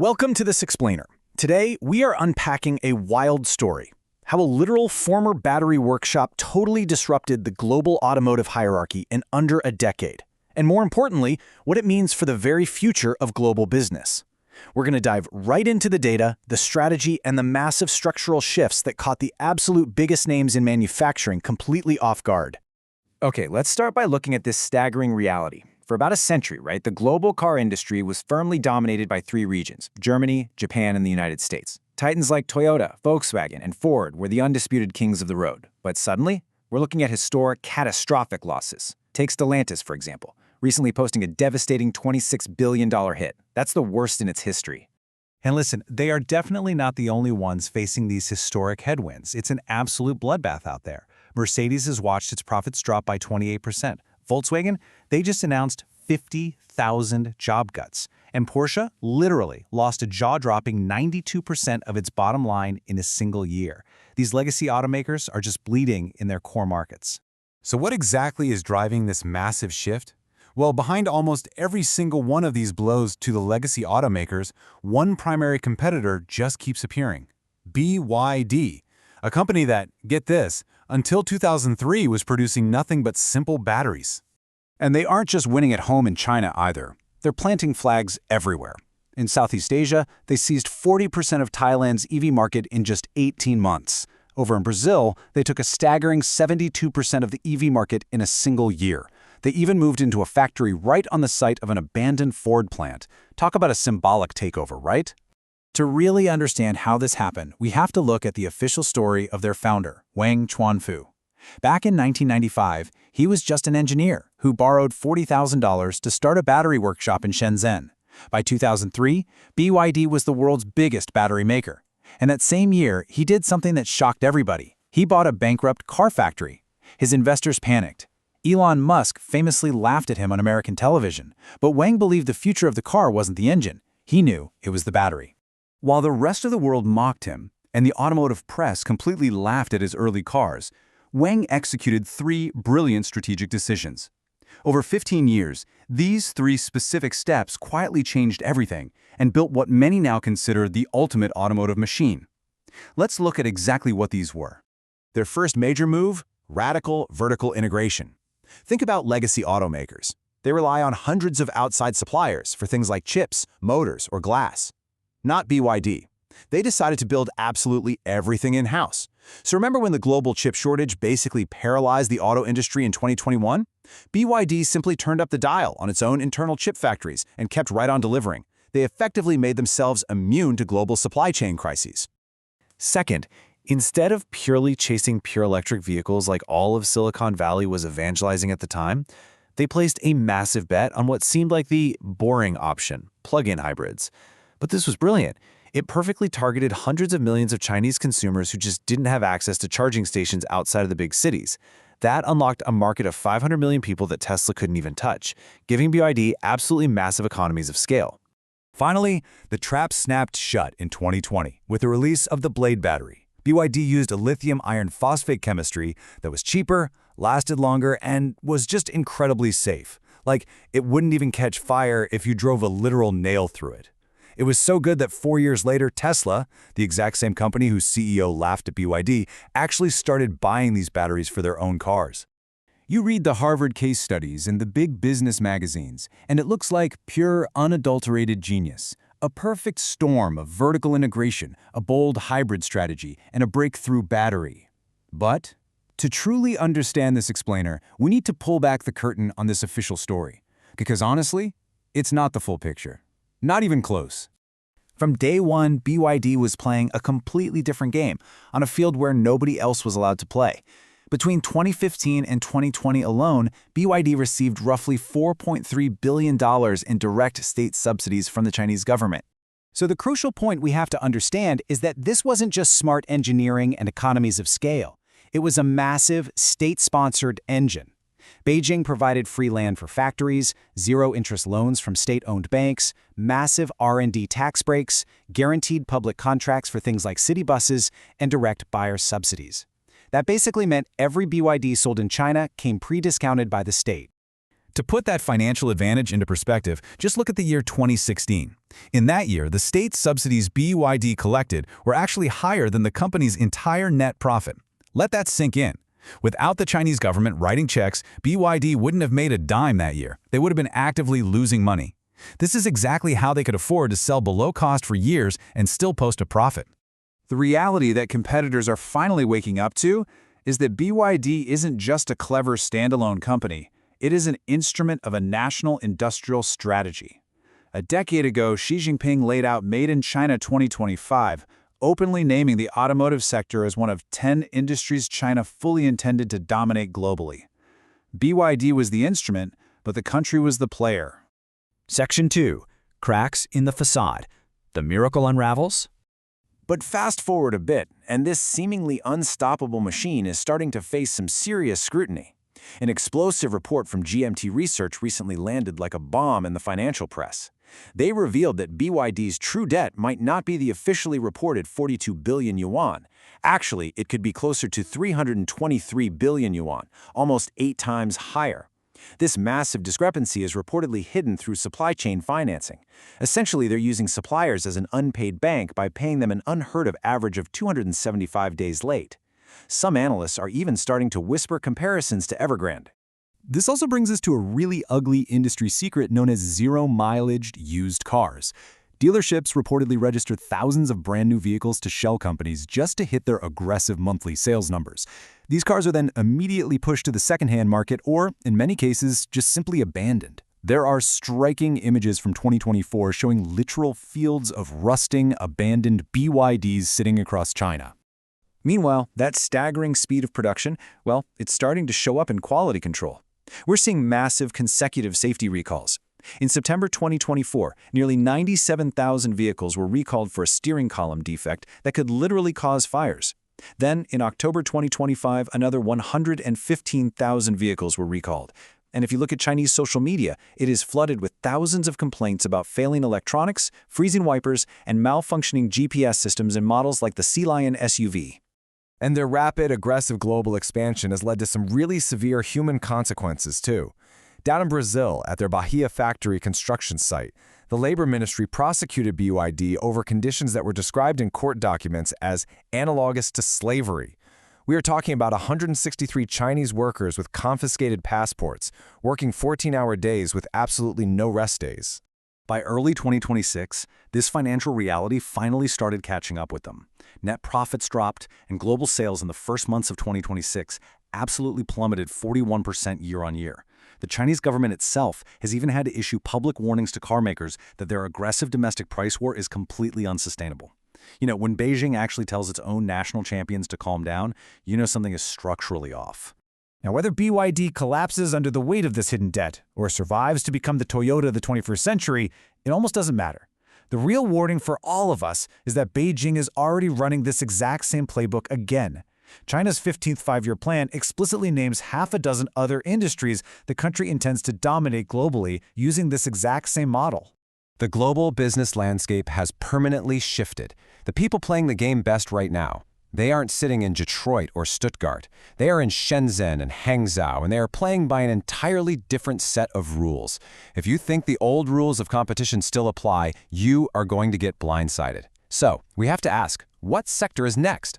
Welcome to This Explainer. Today, we are unpacking a wild story. How a literal former battery workshop totally disrupted the global automotive hierarchy in under a decade. And more importantly, what it means for the very future of global business. We're going to dive right into the data, the strategy, and the massive structural shifts that caught the absolute biggest names in manufacturing completely off guard. Okay, let's start by looking at this staggering reality. For about a century, right, the global car industry was firmly dominated by three regions: Germany, Japan, and the United States. Titans like Toyota, Volkswagen, and Ford were the undisputed kings of the road. But suddenly, we're looking at historic, catastrophic losses. Take Stellantis, for example, recently posting a devastating $26 billion hit. That's the worst in its history. And listen, they are definitely not the only ones facing these historic headwinds. It's an absolute bloodbath out there. Mercedes has watched its profits drop by 28%. Volkswagen, they just announced 50,000 job cuts. And Porsche literally lost a jaw-dropping 92% of its bottom line in a single year. These legacy automakers are just bleeding in their core markets. So what exactly is driving this massive shift? Well, behind almost every single one of these blows to the legacy automakers, one primary competitor just keeps appearing: BYD, a company that, get this, until 2003 was producing nothing but simple batteries. And they aren't just winning at home in China either. They're planting flags everywhere. In Southeast Asia, they seized 40% of Thailand's EV market in just 18 months. Over in Brazil, they took a staggering 72% of the EV market in a single year. They even moved into a factory right on the site of an abandoned Ford plant. Talk about a symbolic takeover, right? To really understand how this happened, we have to look at the official story of their founder, Wang Chuanfu. Back in 1995, he was just an engineer who borrowed $40,000 to start a battery workshop in Shenzhen. By 2003, BYD was the world's biggest battery maker. And that same year, he did something that shocked everybody. He bought a bankrupt car factory. His investors panicked. Elon Musk famously laughed at him on American television, but Wang believed the future of the car wasn't the engine. He knew it was the battery. While the rest of the world mocked him, and the automotive press completely laughed at his early cars, Wang executed three brilliant strategic decisions. Over 15 years, these three specific steps quietly changed everything and built what many now consider the ultimate automotive machine. Let's look at exactly what these were. Their first major move: radical vertical integration. Think about legacy automakers. They rely on hundreds of outside suppliers for things like chips, motors, or glass. Not BYD. They decided to build absolutely everything in-house. So remember when the global chip shortage basically paralyzed the auto industry in 2021? BYD simply turned up the dial on its own internal chip factories and kept right on delivering. They effectively made themselves immune to global supply chain crises. Second, instead of purely chasing pure electric vehicles like all of Silicon Valley was evangelizing at the time, they placed a massive bet on what seemed like the boring option: plug-in hybrids. But this was brilliant. It perfectly targeted hundreds of millions of Chinese consumers who just didn't have access to charging stations outside of the big cities. That unlocked a market of 500 million people that Tesla couldn't even touch, giving BYD absolutely massive economies of scale. Finally, the trap snapped shut in 2020 with the release of the Blade battery. BYD used a lithium iron phosphate chemistry that was cheaper, lasted longer, and was just incredibly safe. Like, it wouldn't even catch fire if you drove a literal nail through it. It was so good that 4 years later, Tesla, the exact same company whose CEO laughed at BYD, actually started buying these batteries for their own cars. You read the Harvard case studies in the big business magazines, and it looks like pure, unadulterated genius. A perfect storm of vertical integration, a bold hybrid strategy, and a breakthrough battery. But to truly understand this explainer, we need to pull back the curtain on this official story. Because honestly, it's not the full picture. Not even close. From day one, BYD was playing a completely different game on a field where nobody else was allowed to play. Between 2015 and 2020 alone, BYD received roughly $4.3 billion in direct state subsidies from the Chinese government. So the crucial point we have to understand is that this wasn't just smart engineering and economies of scale. It was a massive, state-sponsored engine. Beijing provided free land for factories, zero-interest loans from state-owned banks, massive R&D tax breaks, guaranteed public contracts for things like city buses, and direct buyer subsidies. That basically meant every BYD sold in China came pre-discounted by the state. To put that financial advantage into perspective, just look at the year 2016. In that year, the state subsidies BYD collected were actually higher than the company's entire net profit. Let that sink in. Without the Chinese government writing checks, BYD wouldn't have made a dime that year. They would have been actively losing money. This is exactly how they could afford to sell below cost for years and still post a profit. The reality that competitors are finally waking up to is that BYD isn't just a clever standalone company. It is an instrument of a national industrial strategy. A decade ago, Xi Jinping laid out Made in China 2025, openly naming the automotive sector as one of 10 industries China fully intended to dominate globally. BYD was the instrument, but the country was the player. Section 2. Cracks in the facade. The miracle unravels? But fast forward a bit, and this seemingly unstoppable machine is starting to face some serious scrutiny. An explosive report from GMT Research recently landed like a bomb in the financial press. They revealed that BYD's true debt might not be the officially reported 42 billion yuan. Actually, it could be closer to 323 billion yuan, almost 8 times higher. This massive discrepancy is reportedly hidden through supply chain financing. Essentially, they're using suppliers as an unpaid bank by paying them an unheard-of average of 275 days late. Some analysts are even starting to whisper comparisons to Evergrande. This also brings us to a really ugly industry secret known as zero-mileage used cars. Dealerships reportedly registered thousands of brand new vehicles to shell companies just to hit their aggressive monthly sales numbers. These cars are then immediately pushed to the secondhand market or, in many cases, just simply abandoned. There are striking images from 2024 showing literal fields of rusting, abandoned BYDs sitting across China. Meanwhile, that staggering speed of production, well, it's starting to show up in quality control. We're seeing massive consecutive safety recalls. In September 2024, nearly 97,000 vehicles were recalled for a steering column defect that could literally cause fires. Then, in October 2025, another 115,000 vehicles were recalled. And if you look at Chinese social media, it is flooded with thousands of complaints about failing electronics, freezing wipers, and malfunctioning GPS systems in models like the Sea Lion SUV. And their rapid, aggressive global expansion has led to some really severe human consequences, too. Down in Brazil, at their Bahia factory construction site, the Labor Ministry prosecuted BYD over conditions that were described in court documents as analogous to slavery. We are talking about 163 Chinese workers with confiscated passports, working 14-hour days with absolutely no rest days. By early 2026, this financial reality finally started catching up with them. Net profits dropped, and global sales in the first months of 2026 absolutely plummeted 41% year-on-year. The Chinese government itself has even had to issue public warnings to carmakers that their aggressive domestic price war is completely unsustainable. When Beijing actually tells its own national champions to calm down, you know something is structurally off. Now, whether BYD collapses under the weight of this hidden debt or survives to become the Toyota of the 21st century, it almost doesn't matter. The real warning for all of us is that Beijing is already running this exact same playbook again. China's 15th five-year plan explicitly names half a dozen other industries the country intends to dominate globally using this exact same model. The global business landscape has permanently shifted. The people playing the game best right now, they aren't sitting in Detroit or Stuttgart. They are in Shenzhen and Hangzhou, and they are playing by an entirely different set of rules. If you think the old rules of competition still apply, you are going to get blindsided. So, we have to ask, what sector is next?